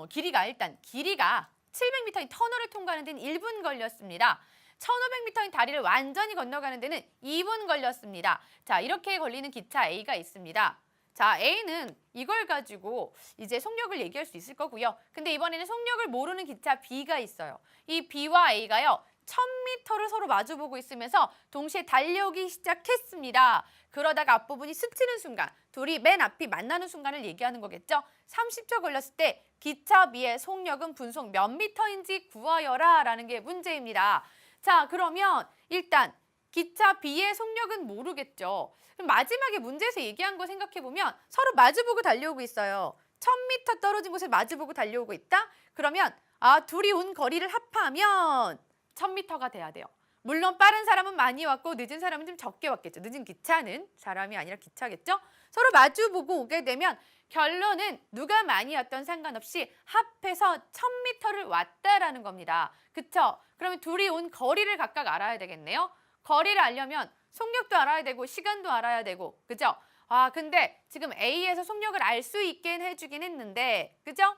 길이가 일단 길이가 700m인 터널을 통과하는 데는 1분 걸렸습니다. 1500m인 다리를 완전히 건너가는 데는 2분 걸렸습니다. 자, 이렇게 걸리는 기차 A가 있습니다. 자, A는 이걸 가지고 이제 속력을 얘기할 수 있을 거고요. 근데 이번에는 속력을 모르는 기차 B가 있어요. 이 B와 A가요. 1000m를 서로 마주보고 있으면서 동시에 달려오기 시작했습니다. 그러다가 앞부분이 스치는 순간, 둘이 맨 앞이 만나는 순간을 얘기하는 거겠죠. 30초 걸렸을 때 기차 B의 속력은 분속 몇 미터인지 구하여라 라는 게 문제입니다. 자, 그러면 일단 기차 B의 속력은 모르겠죠. 그럼 마지막에 문제에서 얘기한 거 생각해보면 서로 마주보고 달려오고 있어요. 1000m 떨어진 곳에 마주보고 달려오고 있다? 그러면 둘이 온 거리를 합하면 1000m가 돼야 돼요. 물론 빠른 사람은 많이 왔고 늦은 사람은 좀 적게 왔겠죠. 늦은 기차는 사람이 아니라 기차겠죠. 서로 마주보고 오게 되면 결론은 누가 많이 왔던 상관없이 합해서 1000m를 왔다라는 겁니다. 그쵸? 그러면 둘이 온 거리를 각각 알아야 되겠네요. 거리를 알려면 속력도 알아야 되고 시간도 알아야 되고, 그죠? 근데 지금 A에서 속력을 알 수 있게 해주긴 했는데, 그죠?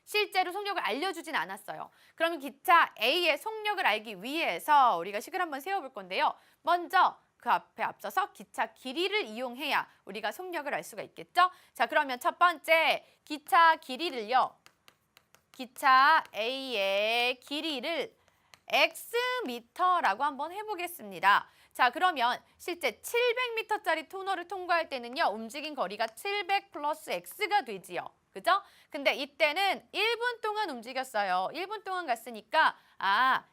실제로 속력을 알려주진 않았어요. 그러면 기차 A의 속력을 알기 위해서 우리가 식을 한번 세워볼 건데요. 먼저 그 앞에 앞서서 기차 길이를 이용해야 우리가 속력을 알 수가 있겠죠? 자, 그러면 첫 번째 기차 길이를요. 기차 A의 길이를 X미터라고 한번 해보겠습니다. 자, 그러면 실제 700m짜리 터널을 통과할 때는요. 움직인 거리가 700 플러스 X가 되지요. 그죠? 근데 이때는 1분 동안 움직였어요. 1분 동안 갔으니까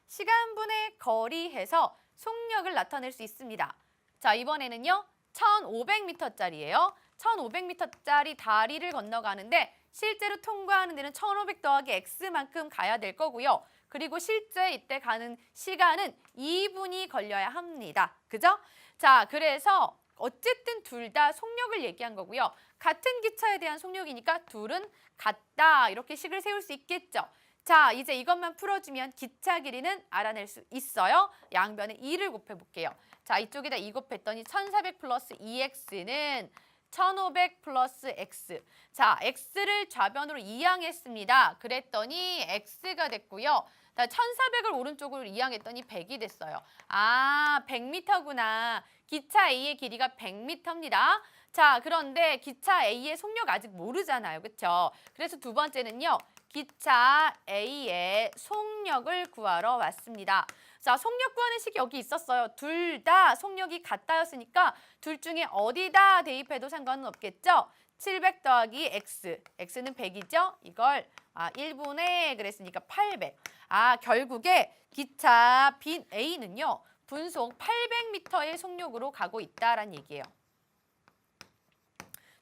시간분의 거리 해서 속력을 나타낼 수 있습니다. 자, 이번에는요. 1500m짜리예요. 1500m짜리 다리를 건너가는데 실제로 통과하는 데는 1500 더하기 X만큼 가야 될 거고요. 그리고 실제 이때 가는 시간은 2분이 걸려야 합니다. 그죠? 자, 그래서 어쨌든 둘 다 속력을 얘기한 거고요. 같은 기차에 대한 속력이니까 둘은 같다. 이렇게 식을 세울 수 있겠죠. 자, 이제 이것만 풀어주면 기차 길이는 알아낼 수 있어요. 양변에 2를 곱해볼게요. 자, 이쪽에다 2 곱했더니 1400 플러스 2x는 1500 플러스 x. 자, x를 좌변으로 이항했습니다. 그랬더니 x가 됐고요. 1400을 오른쪽으로 이항했더니 100이 됐어요. 100m구나. 기차 A의 길이가 100m입니다. 자, 그런데 기차 A의 속력 아직 모르잖아요. 그렇죠? 그래서 두 번째는요. 기차 A의 속력을 구하러 왔습니다. 자, 속력 구하는 식이 여기 있었어요. 둘 다 속력이 같다였으니까 둘 중에 어디다 대입해도 상관은 없겠죠? 700 더하기 x, x는 100이죠? 이걸 1분의 그랬으니까 800. 결국에 기차 B A는요. 분속 800m의 속력으로 가고 있다라는 얘기예요.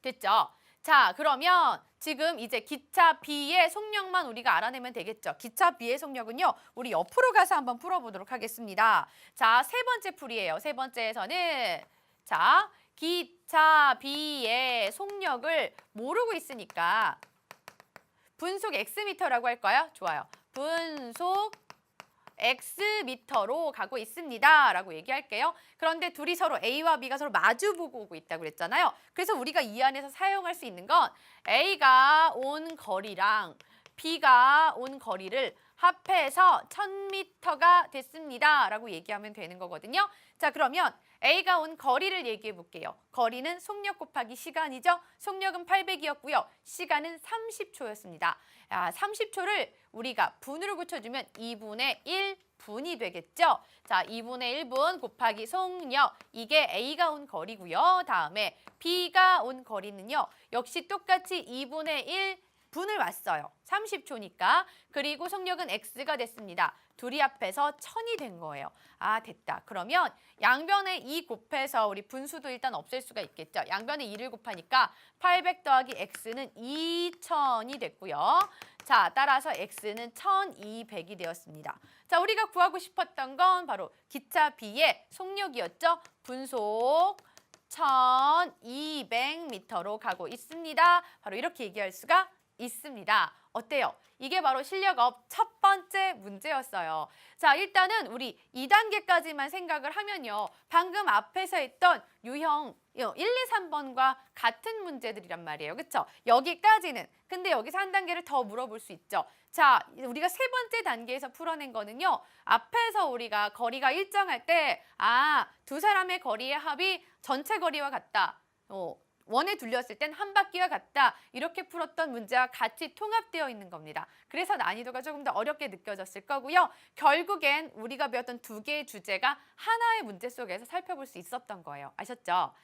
됐죠? 자, 그러면 지금 이제 기차 B의 속력만 우리가 알아내면 되겠죠. 기차 B의 속력은요. 우리 옆으로 가서 한번 풀어보도록 하겠습니다. 자, 세 번째 풀이에요. 세 번째에서는 자, 기차 B의 속력을 모르고 있으니까 분속 X미터라고 할까요? 좋아요. 분속 X미터로 가고 있습니다. 라고 얘기할게요. 그런데 둘이 서로 A와 B가 서로 마주보고 오고 있다고 그랬잖아요. 그래서 우리가 이 안에서 사용할 수 있는 건 A가 온 거리랑 B가 온 거리를 합해서 1000m가 됐습니다. 라고 얘기하면 되는 거거든요. 자, 그러면 A가 온 거리를 얘기해 볼게요. 거리는 속력 곱하기 시간이죠. 속력은 800이었고요. 시간은 30초였습니다. 30초를 우리가 분으로 고쳐주면 2분의 1분이 되겠죠. 자, 2분의 1분 곱하기 속력. 이게 A가 온 거리고요. 다음에 B가 온 거리는요. 역시 똑같이 2분의 1분을 왔어요. 30초니까. 그리고 속력은 X가 됐습니다. 둘이 합해서 1000이 된 거예요. 됐다. 그러면 양변에 2 곱해서 우리 분수도 일단 없앨 수가 있겠죠. 양변에 2를 곱하니까 800 더하기 X는 2000이 됐고요. 자, 따라서 X는 1200이 되었습니다. 자, 우리가 구하고 싶었던 건 바로 기차 B의 속력이었죠. 분속 1200m로 가고 있습니다. 바로 이렇게 얘기할 수가 있습니다. 어때요? 이게 바로 실력업 첫 번째 문제였어요. 자, 일단은 우리 2단계까지만 생각을 하면요. 방금 앞에서 했던 유형 1, 2, 3번과 같은 문제들이란 말이에요. 그렇죠? 여기까지는. 근데 여기서 한 단계를 더 물어볼 수 있죠. 자, 우리가 세 번째 단계에서 풀어낸 거는요. 앞에서 우리가 거리가 일정할 때 두 사람의 거리의 합이 전체 거리와 같다. 원에 둘렸을 땐 한 바퀴와 같다. 이렇게 풀었던 문제와 같이 통합되어 있는 겁니다. 그래서 난이도가 조금 더 어렵게 느껴졌을 거고요. 결국엔 우리가 배웠던 두 개의 주제가 하나의 문제 속에서 살펴볼 수 있었던 거예요. 아셨죠?